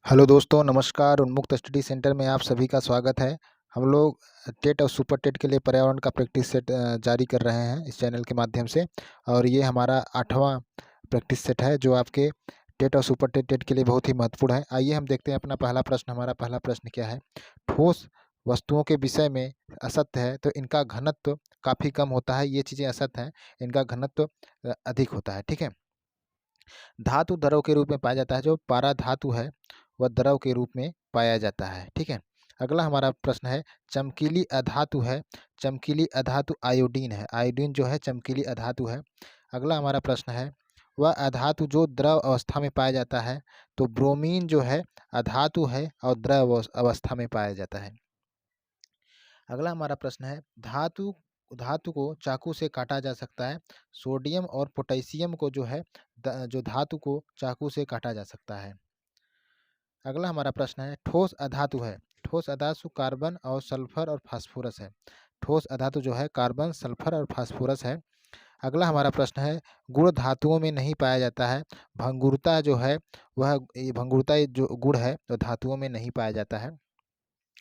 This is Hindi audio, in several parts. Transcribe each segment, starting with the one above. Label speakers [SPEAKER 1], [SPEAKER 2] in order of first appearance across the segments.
[SPEAKER 1] हेलो दोस्तों, नमस्कार। उन्मुक्त स्टडी सेंटर में आप सभी का स्वागत है। हम लोग टेट और सुपर टेट के लिए पर्यावरण का प्रैक्टिस सेट जारी कर रहे हैं इस चैनल के माध्यम से। और ये हमारा 8वां प्रैक्टिस सेट है जो आपके टेट और सुपर टेट के लिए बहुत ही महत्वपूर्ण है। आइए हम देखते हैं अपना पहला प्रश्न। हमारा पहला प्रश्न क्या है? ठोस वस्तुओं के विषय में असत्य है तो इनका घनत्व काफ़ी कम होता है। ये चीज़ें असत्य हैं, इनका घनत्व अधिक होता है। ठीक है। धातु द्रव के रूप में पाया जाता है। जो पारा धातु है वह द्रव के रूप में पाया जाता है। ठीक है। अगला हमारा प्रश्न है, चमकीली अधातु है। चमकीली अधातु आयोडीन है। आयोडीन जो है चमकीली अधातु है। अगला हमारा प्रश्न है, वह अधातु जो द्रव अवस्था में पाया जाता है। तो ब्रोमीन जो है अधातु है और द्रव अवस्था में पाया जाता है। अगला हमारा प्रश्न है, धातु धातु को चाकू से काटा जा सकता है। सोडियम और पोटेशियम को जो है जो धातु को चाकू से काटा जा सकता है। अगला हमारा प्रश्न है, ठोस अधातु है। ठोस अधातु कार्बन और सल्फर और फास्फोरस है। ठोस अधातु जो है कार्बन, सल्फर और फास्फोरस है। अगला हमारा प्रश्न है, गुण धातुओं में नहीं पाया जाता है। भंगुरता जो है वह भंगुरता जो गुण है तो धातुओं में नहीं पाया जाता है।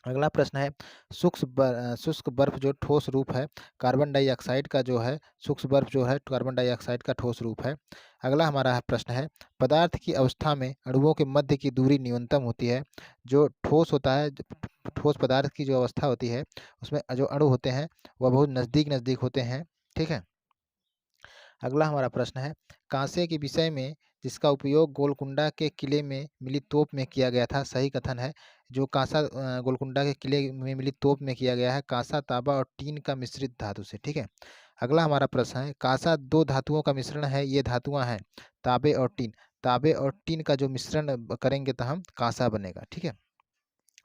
[SPEAKER 1] अगला प्रश्न है, शुष्क बर्फ जो ठोस रूप है। कार्बन डाइऑक्साइड का जो है शुष्क बर्फ जो है कार्बन डाइऑक्साइड का ठोस रूप है। अगला हमारा प्रश्न है, पदार्थ की अवस्था में अणुओं के मध्य की दूरी न्यूनतम होती है। जो ठोस होता है, ठोस पदार्थ की जो अवस्था होती है उसमें जो अणु होते हैं वह बहुत नज़दीक नज़दीक होते हैं। ठीक है। अगला हमारा प्रश्न है, कांसे के विषय में जिसका उपयोग गोलकुंडा के किले में मिली तोप में किया गया था, सही कथन है। जो कांसा गोलकुंडा के किले में मिली तोप में किया गया है कांसा, तांबा और टीन का मिश्रित धातु से। ठीक है। अगला हमारा प्रश्न है, कांसा दो धातुओं का मिश्रण है। ये धातुआं हैं तांबे और टीन। तांबे और टीन का जो मिश्रण करेंगे तो हम कांसा बनेगा। ठीक है।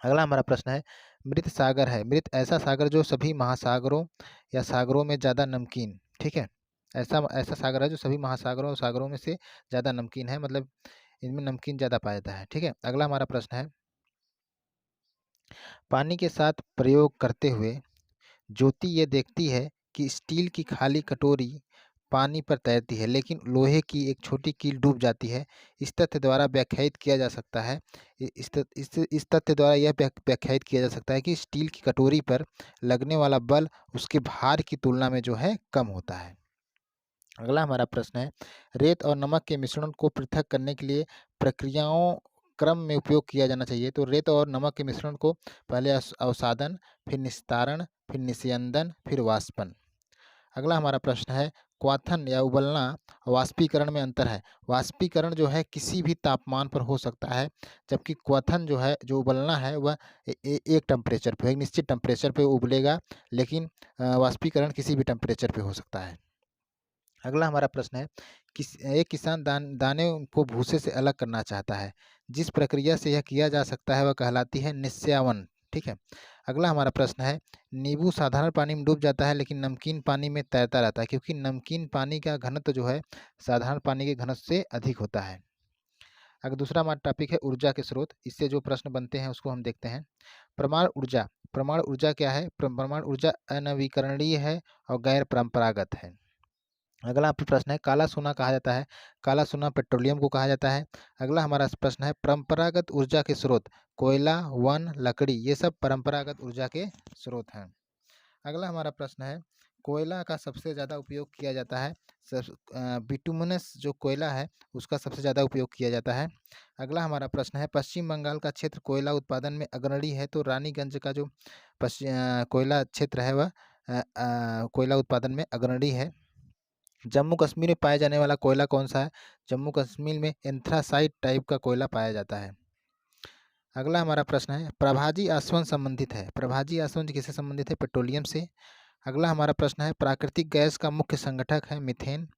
[SPEAKER 1] अगला हमारा प्रश्न है, मृत सागर है। मृत ऐसा सागर जो सभी महासागरों या सागरों में ज़्यादा नमकीन। ठीक है। ऐसा ऐसा सागर है जो सभी महासागरों और सागरों में से ज़्यादा नमकीन है, मतलब इनमें नमकीन ज़्यादा पाया जाता है। ठीक है। अगला हमारा प्रश्न है, पानी के साथ प्रयोग करते हुए ज्योति ये देखती है कि स्टील की खाली कटोरी पानी पर तैरती है लेकिन लोहे की एक छोटी कील डूब जाती है। इस तथ्य द्वारा व्याख्यायित किया जा सकता है इस तथ्य द्वारा यह व्याख्यायित किया जा सकता है कि स्टील की कटोरी पर लगने वाला बल उसके भार की तुलना में जो है कम होता है। अगला हमारा प्रश्न है, रेत और नमक के मिश्रण को पृथक करने के लिए प्रक्रियाओं क्रम में उपयोग किया जाना चाहिए। तो रेत और नमक के मिश्रण को पहले अवसादन, फिर निस्तारण, फिर निस्यंदन, फिर वाष्पन। अगला हमारा प्रश्न है, क्वाथन या उबलना वाष्पीकरण में अंतर है। वाष्पीकरण जो है किसी भी तापमान पर हो सकता है, जबकि क्वथन जो है जो उबलना है वह एक टेम्परेचर पे, एक निश्चित टेम्परेचर पे उबलेगा, लेकिन वाष्पीकरण किसी भी टेम्परेचर पे हो सकता है। अगला हमारा प्रश्न है, एक किसान दाने को भूसे से अलग करना चाहता है। जिस प्रक्रिया से यह किया जा सकता है वह कहलाती है निस्यावन। ठीक है। अगला हमारा प्रश्न है, नींबू साधारण पानी में डूब जाता है लेकिन नमकीन पानी में तैरता रहता है, क्योंकि नमकीन पानी का घनत्व जो है साधारण पानी के घनत्व से अधिक होता है। अगर दूसरा हमारा टॉपिक है ऊर्जा के स्रोत। इससे जो प्रश्न बनते हैं उसको हम देखते हैं। परमाणु ऊर्जा। परमाणु ऊर्जा क्या है? परमाणु ऊर्जा अनवीकरणीय है और गैर परंपरागत है। अगला प्रश्न है, काला सोना कहा जाता है। काला सोना पेट्रोलियम को कहा जाता है। अगला हमारा प्रश्न है, परंपरागत ऊर्जा के स्रोत। कोयला, वन, लकड़ी, ये सब परंपरागत ऊर्जा के स्रोत हैं। अगला हमारा प्रश्न है, कोयला का सबसे ज़्यादा उपयोग किया जाता है। बिटुमिनस जो कोयला है उसका सबसे ज़्यादा उपयोग किया जाता है। अगला हमारा प्रश्न है, पश्चिम बंगाल का क्षेत्र कोयला उत्पादन में अग्रणी है। तो रानीगंज का जो कोयला क्षेत्र है वह कोयला उत्पादन में अग्रणी है। जम्मू कश्मीर में पाया जाने वाला कोयला कौन सा है? जम्मू कश्मीर में एंथ्रासाइट टाइप का कोयला पाया जाता है। अगला हमारा प्रश्न है, प्रभाजी आसवन संबंधित है। प्रभाजी आसवन किससे संबंधित है? पेट्रोलियम से। अगला हमारा प्रश्न है, प्राकृतिक गैस का मुख्य संगठक है मीथेन।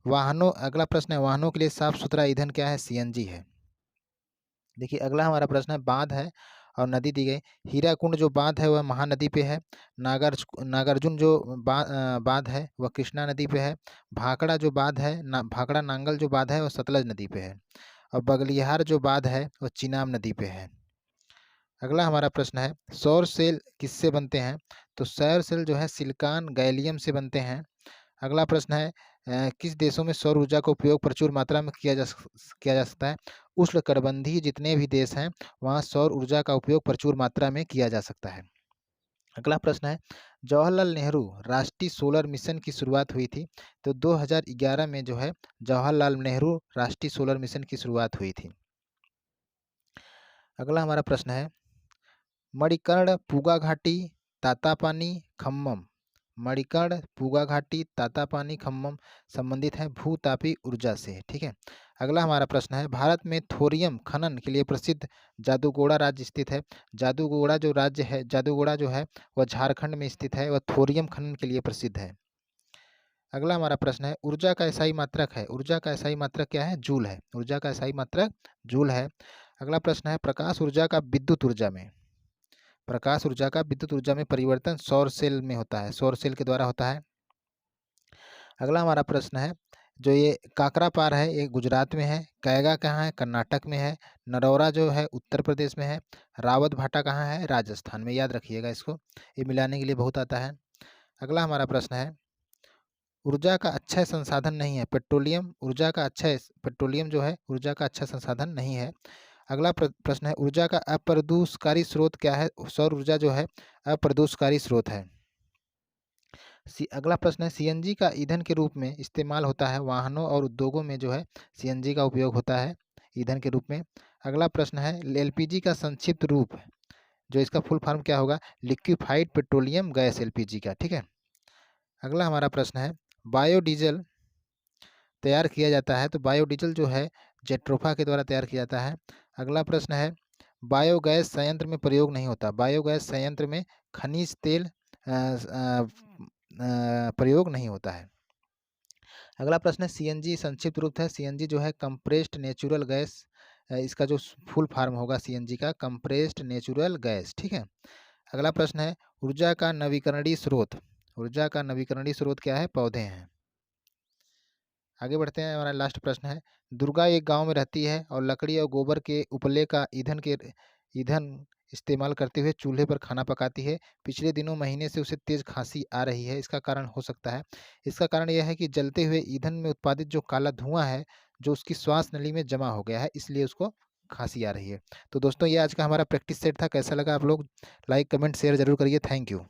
[SPEAKER 1] अगला प्रश्न है, वाहनों के लिए साफ सुथरा ईंधन क्या है? सीएनजी है। देखिए अगला हमारा प्रश्न है, बांध है और नदी दी गई। हीराकुंड जो बांध है वह महानदी पे है। नागार्जुन जो बांध है वह कृष्णा नदी पे है। भाखड़ा जो बांध है भाखड़ा नांगल जो बांध है वह सतलज नदी पे है। और बगलिहार जो बांध है वह चिनाब नदी पे है। अगला हमारा प्रश्न है, सौर सेल किससे बनते हैं? तो सौर सेल जो है सिलिकॉन गैलियम से बनते हैं। अगला प्रश्न है, किस देशों में सौर ऊर्जा का उपयोग प्रचुर मात्रा में किया जा सकता है? उष्णकटिबंधीय जितने भी देश हैं वहाँ सौर ऊर्जा का उपयोग प्रचुर मात्रा में किया जा सकता है। अगला प्रश्न है, जवाहरलाल नेहरू राष्ट्रीय सोलर मिशन की शुरुआत हुई थी। तो 2011 में जो है जवाहरलाल नेहरू राष्ट्रीय सोलर मिशन की शुरुआत हुई थी। अगला हमारा प्रश्न है, मणिकर्ण, पूगा घाटी, तातापानी, खम्मम। मणिकर्ण, पूगा घाटी, तातापानी, खम्मम संबंधित है भूतापी ऊर्जा से। ठीक है। अगला हमारा प्रश्न है, भारत में थोरियम खनन के लिए प्रसिद्ध जादूगोड़ा राज्य स्थित है। जादूगोड़ा जो राज्य है, जादूगोड़ा जो है वह झारखंड में स्थित है, वह थोरियम खनन के लिए प्रसिद्ध है। अगला हमारा प्रश्न है, ऊर्जा का इकाई मात्रक है। ऊर्जा का इकाई मात्रक क्या है? जूल है। ऊर्जा का इकाई मात्रक जूल है। अगला प्रश्न है, प्रकाश ऊर्जा का विद्युत ऊर्जा में, प्रकाश ऊर्जा का विद्युत ऊर्जा में परिवर्तन सौर सेल में होता है, सौर सेल के द्वारा होता है। अगला हमारा प्रश्न है, जो ये काकरापार है ये गुजरात में है, कैगा कहाँ है? कर्नाटक में है, नरौरा जो है उत्तर प्रदेश में है, रावत भाटा कहाँ है? राजस्थान में। याद रखिएगा इसको, ये मिलाने के लिए बहुत आता है। अगला हमारा प्रश्न है, ऊर्जा का अच्छा संसाधन नहीं है पेट्रोलियम। ऊर्जा का अच्छा, पेट्रोलियम जो है ऊर्जा का अच्छा संसाधन नहीं है। अगला प्रश्न है, ऊर्जा का अप्रदूषकारी स्रोत क्या है? सौर ऊर्जा जो है अप्रदूषकारी स्रोत है। अगला प्रश्न है, सीएनजी का ईंधन के रूप में इस्तेमाल होता है। वाहनों और उद्योगों में जो है सीएनजी का उपयोग होता है ईंधन के रूप में। अगला प्रश्न है, एलपीजी का संक्षिप्त रूप, जो इसका फुल फॉर्म क्या होगा? लिक्विफाइड पेट्रोलियम गैस, एलपीजी का। ठीक है। अगला हमारा प्रश्न है, बायोडीजल तैयार किया जाता है। तो बायोडीजल जो है जेट्रोफा के द्वारा तैयार किया जाता है। अगला प्रश्न है, बायोगैस संयंत्र में प्रयोग नहीं होता। बायोगैस संयंत्र में खनिज तेल प्रयोग नहीं होता है। अगला प्रश्न है, सीएनजी संक्षिप्त रूप है। सीएनजी जो है कंप्रेस्ड नेचुरल गैस, इसका जो फुल फॉर्म होगा सीएनजी का कंप्रेस्ड नेचुरल गैस। ठीक है। अगला प्रश्न है, ऊर्जा का नवीकरणीय स्रोत। ऊर्जा का नवीकरणीय स्रोत क्या है? पौधे हैं। आगे बढ़ते हैं। हमारा लास्ट प्रश्न है, दुर्गा एक गांव में रहती है और लकड़ी और गोबर के उपले का ईंधन इस्तेमाल करते हुए चूल्हे पर खाना पकाती है। पिछले दिनों महीने से उसे तेज खांसी आ रही है, इसका कारण हो सकता है? इसका कारण यह है कि जलते हुए ईंधन में उत्पादित जो काला धुआं है जो उसकी श्वास नली में जमा हो गया है, इसलिए उसको खांसी आ रही है। तो दोस्तों ये आज का हमारा प्रैक्टिस सेट था। कैसा लगा आप लोग लाइक कमेंट शेयर जरूर करिए। Thank you.